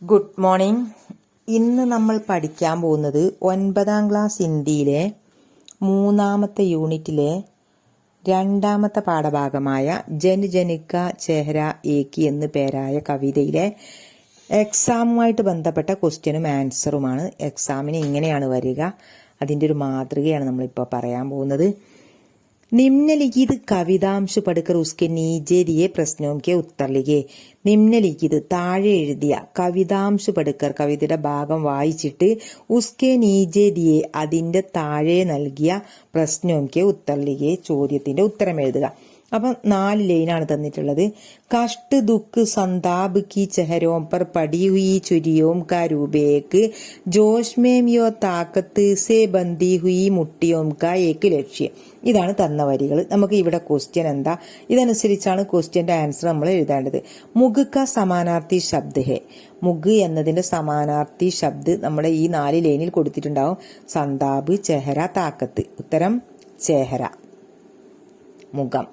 Good morning. ഇന്ന് നമ്മൾ പഠിക്കാൻ പോകുന്നത് 9ാം ക്ലാസ് ഹിന്ദിയിലെ 3ാമത്തെ യൂണിറ്റിലെ 2ാമത്തെ പാഠഭാഗമായ ജൻ ജനിക്ക ചെഹ്ര ഏകി എന്ന് പേരായ കവിതയിലെ എക്സാമുമായിട്ട് ബന്ധപ്പെട്ട ക്വസ്റ്റ്യനും ആൻസറുമാണ്. എക്സാമിന് ഇങ്ങനെയാണ് വരിക. അതിൻ്റെ ഒരു മാതൃകയാണ് നമ്മളിപ്പോൾ പറയാൻ പോകുന്നത്. നിമ്നലിഖിത് കവിതാംശ് പഠിക്കർ ഉസ്കെ നീചെ ദിയെ പ്രശ്നവും കെ ഉത്തർ ലിഖേ. നിമ്നലിഖിത് താഴെ എഴുതിയ കവിതാംശ് പഠിക്കർ കവിതയുടെ ഭാഗം വായിച്ചിട്ട് ഉസ്കെ നീചെ ദിയെ അതിന്റെ താഴെ നൽകിയ പ്രശ്നവും കെ ഉത്തർ ലിഖേ ചോദ്യത്തിന്റെ ഉത്തരം എഴുതുക. അപ്പം 4 ലൈനാണ് തന്നിട്ടുള്ളത്. കഷ്ട് ദുഃഖ് സന്താപ് കി ചെഹരോം പർ പടി ഹുയി ചുരിയോം കാ രൂപേക്ക് ജോഷ്മേം യോ താക്കത്ത് സേ ബന്ദി ഹുയി മുട്ടിയോം കാ ഏക്ക് ലക്ഷ്യം. ഇതാണ് തന്ന വരികൾ. നമുക്ക് ഇവിടെ ക്വസ്റ്റ്യൻ എന്താ, ഇതനുസരിച്ചാണ് ക്വസ്റ്റ്യന്റെ ആൻസർ നമ്മൾ എഴുതേണ്ടത്. മുഗ് ക സമാനാർത്ഥി ശബ്ദ് ഹെ. മുഗ് എന്നതിന്റെ സമാനാർത്ഥി ശബ്ദ് നമ്മുടെ ഈ 4 ലൈനിൽ കൊടുത്തിട്ടുണ്ടാവും. സന്താപ്, ചെഹര, താക്കത്ത്. ഉത്തരം ചെഹര, മുഖം.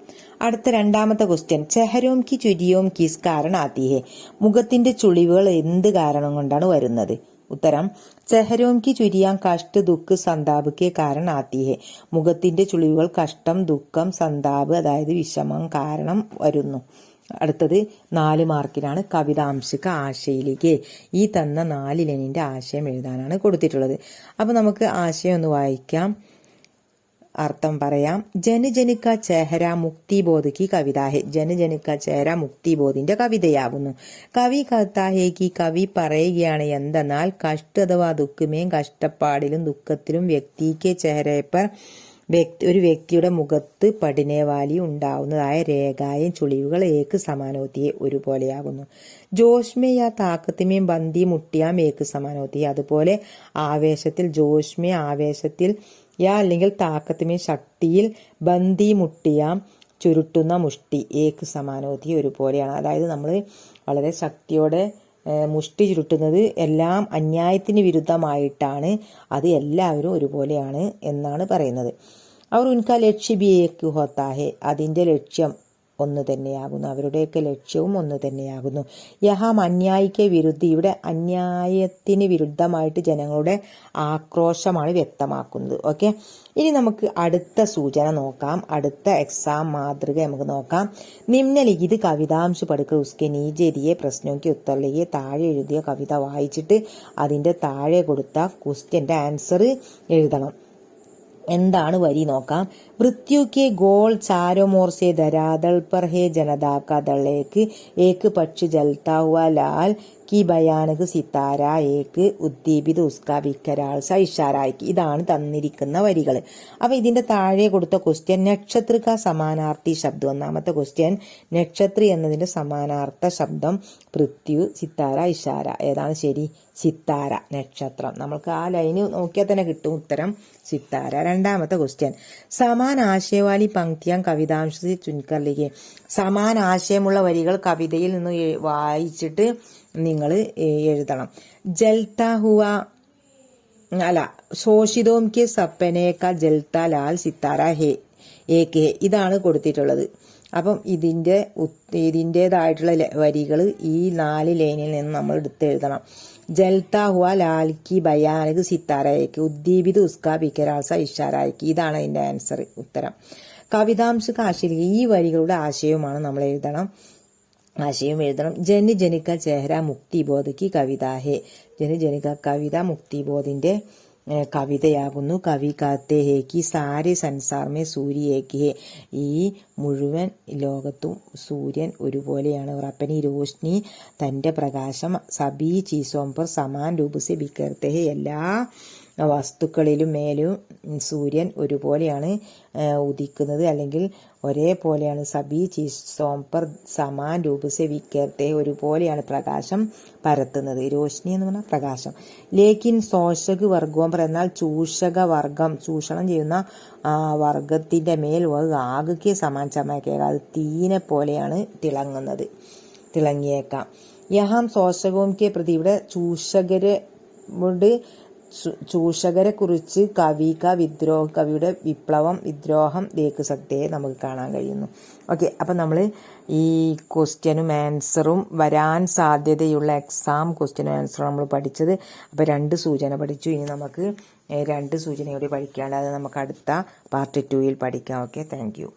അടുത്ത 2ാമത്തെ ക്വസ്റ്റ്യൻ, ചെഹരോം കി ചുരിയോം കിസ് കാരണം ആത്തി ഹെ. മുഖത്തിന്റെ ചുളിവുകൾ എന്ത് കാരണം കൊണ്ടാണ് വരുന്നത്? ഉത്തരം ചെഹരോം കി ചുരിയാം കഷ്ട് ദുഃഖ് സന്താപ് കെ കാരണം ആത്തി ഹെ. മുഖത്തിന്റെ ചുളിവുകൾ കഷ്ടം, ദുഃഖം, സന്താപ് അതായത് വിഷമം കാരണം വരുന്നു. അടുത്തത് 4 മാർക്കിനാണ്. കവിതാംശിക ആശയിലേക്ക്. ഈ തന്ന 4 ലൈനിന്റെ ആശയം എഴുതാനാണ് കൊടുത്തിട്ടുള്ളത്. അപ്പൊ നമുക്ക് ആശയം ഒന്ന് വായിക്കാം, അർത്ഥം പറയാം. ജനജനിക്ക ചെഹര മുക്തിബോധ് കി കവിത ഹെ. ജനജനിക്ക ചെഹര മുക്തിബോധിന്റെ കവിതയാകുന്നു. കവി കഹത്താഹെ കി, കവി പറയുകയാണ് എന്തെന്നാൽ കഷ്ട അഥവാ ദുഃഖമേം കഷ്ടപ്പാടിലും ദുഃഖത്തിലും വ്യക്തിക്ക് ചെഹരപ്പർ ഒരു വ്യക്തിയുടെ മുഖത്ത് പഠിനേവാലി ഉണ്ടാവുന്നതായ രേഖായും ചുളിവുകൾ ഏക്ക് സമാനോത്തിയെ ഒരുപോലെയാകുന്നു. ജോഷ്മയ താക്കത്തിമേം ബന്ദി മുട്ടിയാം ഏക്ക് സമാനോത്തിയെ. അതുപോലെ ആവേശത്തിൽ, ജോഷ്മയ ആവേശത്തിൽ, യാ അല്ലെങ്കിൽ താക്കത്തിമേ ശക്തിയിൽ, ബന്ദി മുട്ടിയാം ചുരുട്ടുന്ന മുഷ്ടി, ഏക്ക് സമാനോത്തി ഒരുപോലെയാണ്. അതായത് നമ്മൾ വളരെ ശക്തിയോടെ മുഷ്ടി ചുരുട്ടുന്നത് എല്ലാം അന്യായത്തിന് വിരുദ്ധമായിട്ടാണ്. അത് എല്ലാവരും ഒരുപോലെയാണ് എന്നാണ് പറയുന്നത്. അവർ ഉൻക ലക്ഷ്യ ബി ഏക്ക് ഹോത്താ ഹെ. അതിന്റെ ലക്ഷ്യം ഒന്ന് തന്നെയാകുന്നു. അവരുടെയൊക്കെ ലക്ഷ്യവും ഒന്ന് തന്നെയാകുന്നു. യഹാം അന്യായിക്ക് വിരുദ്ധ. ഇവിടെ അന്യായത്തിന് വിരുദ്ധമായിട്ട് ജനങ്ങളുടെ ആക്രോശമാണ് വ്യക്തമാക്കുന്നത്. ഓക്കെ, ഇനി നമുക്ക് അടുത്ത സൂചന നോക്കാം. അടുത്ത എക്സാം മാതൃക നമുക്ക് നോക്കാം. നിമ്നലിഖിത് കവിതാംശ് പഠിക്കർ ഉസ്കെ നീചെ ദിയെ പ്രശ്നവും കി ഉത്തർ ലിഖേ. താഴെ എഴുതിയ കവിത വായിച്ചിട്ട് അതിന്റെ താഴെ കൊടുത്ത ക്വസ്റ്റ്യന്റെ ആൻസർ എഴുതണം. എന്താണ് വരി നോക്കാം. मृत्यु के गोल चारों मोर से धरातल पर है जनता का दल एक पक्ष जलता हुआ लाल की ഭയാനക് സിത്താര ഏക്ക് ഉദ്ദീപിത് ഉസ്കാ ബിക്കരാൾ സ ഇഷാരായിക്ക്. ഇതാണ് തന്നിരിക്കുന്ന വരികൾ. അപ്പൊ ഇതിന്റെ താഴെ കൊടുത്ത ക്വസ്റ്റ്യൻ നക്ഷത്ര ക സമാനാർത്ഥി ശബ്ദം. 1ാമത്തെ ക്വസ്റ്റ്യൻ, നക്ഷത്ര എന്നതിന്റെ സമാനാർത്ഥ ശബ്ദം പൃഥ്വി, സിത്താര, ഇഷാര. ഏതാണ് ശരി? സിത്താര, നക്ഷത്രം. നമ്മൾക്ക് ആ ലൈന് നോക്കിയാൽ തന്നെ കിട്ടും ഉത്തരം സിത്താര. 2ാമത്തെ ക്വസ്റ്റ്യൻ, സമാൻ ആശയവാലി പങ്ക്തിയാം കവിതാംശ ചുൻകർ ലിഖേ. സമാൻ ആശയമുള്ള വരികൾ കവിതയിൽ നിന്ന് വായിച്ചിട്ട് നിങ്ങൾ എഴുതണം. ജൽത്ത ഹുവ അല്ല, ശോഷിതോം കെ സപ്പനേക്ക ജൽത്ത ലാൽ സിത്താര ഹേ ഏക് ഹേ. ഇതാണ് കൊടുത്തിട്ടുള്ളത്. അപ്പം ഇതിൻ്റെതായിട്ടുള്ള വരികൾ ഈ 4 ലൈനിൽ നിന്ന് നമ്മൾ എടുത്തെഴുതണം. ജൽത്ത ഹുവ ലാൽ കി ഭയാനക് സിത്താരയ്ക്ക് ഉദ്ദീപിത് ഉസ്കാ ബിക്കരാസ ഇഷാരായ്ക്ക്. ഇതാണ് അതിന്റെ ആൻസർ, ഉത്തരം. കവിതാംശ ആശയം, ഈ വരികളുടെ ആശയവുമാണ് നമ്മൾ എഴുതണം. ആശയം എഴുതണം. ജന ജനിക്ക ചെഹര മുക്തിബോധ് കി കവിത ഹെ. ജന ജനിക്ക കവിത മുക്തിബോധിന്റെ കവിതയാകുന്നു. കവി കാത്തെ ഹേ കി സാരെ സൻസാർ മേ സൂര്യ ഏക് ഹേ. ഈ മുഴുവൻ ലോകത്തും സൂര്യൻ ഒരുപോലെയാണ്. और अपनी रोशनी തന്റെ പ്രകാശം സബി ചീസോം പർ സമാൻ രൂപ സെ ബിഖർത്തെ ഹേ. എല്ലാ വസ്തുക്കളിലും മേലും സൂര്യൻ ഒരുപോലെയാണ് ഉദിക്കുന്നത്, അല്ലെങ്കിൽ ഒരേപോലെയാണ്. സബി ചീസോം പർ സമാൻ രൂപ സെ ബിഖർത്തെ, ഒരുപോലെയാണ് പ്രകാശം പരത്തുന്നത്. രോഷ്നി എന്ന് പറഞ്ഞാൽ പ്രകാശം. ലേക്കിൻ ശോഷക വർഗവും പർ, എന്നാൽ ചൂഷക വർഗം, ചൂഷണം ചെയ്യുന്ന വർഗത്തിന്റെ മേൽ ആകെ സമാൻ ചമയ്ക്കുക, അത് തീനെ പോലെയാണ് തിളങ്ങിയേക്കാം. യഹാം ശോഷകവും കെ പ്രതി, ഇവിടെ ചൂഷകരോട് ചൂഷകരെ കുറിച്ച് കവിയുടെ വിദ്രോഹം ദേഖ് സക്തയെ നമുക്ക് കാണാൻ കഴിയുന്നു. ഓക്കെ, അപ്പം നമ്മൾ ഈ ക്വസ്റ്റ്യനും ആൻസറും വരാൻ സാധ്യതയുള്ള എക്സാം ക്വസ്റ്റ്യനും ആൻസറും നമ്മൾ പഠിച്ചത്. അപ്പോൾ 2 സൂചന പഠിച്ചു. ഇനി നമുക്ക് 2 സൂചനയോടെ പഠിക്കാണ്ട് അത് നമുക്ക് അടുത്ത പാർട്ട് 2ൽ പഠിക്കാം. Okay, thank you.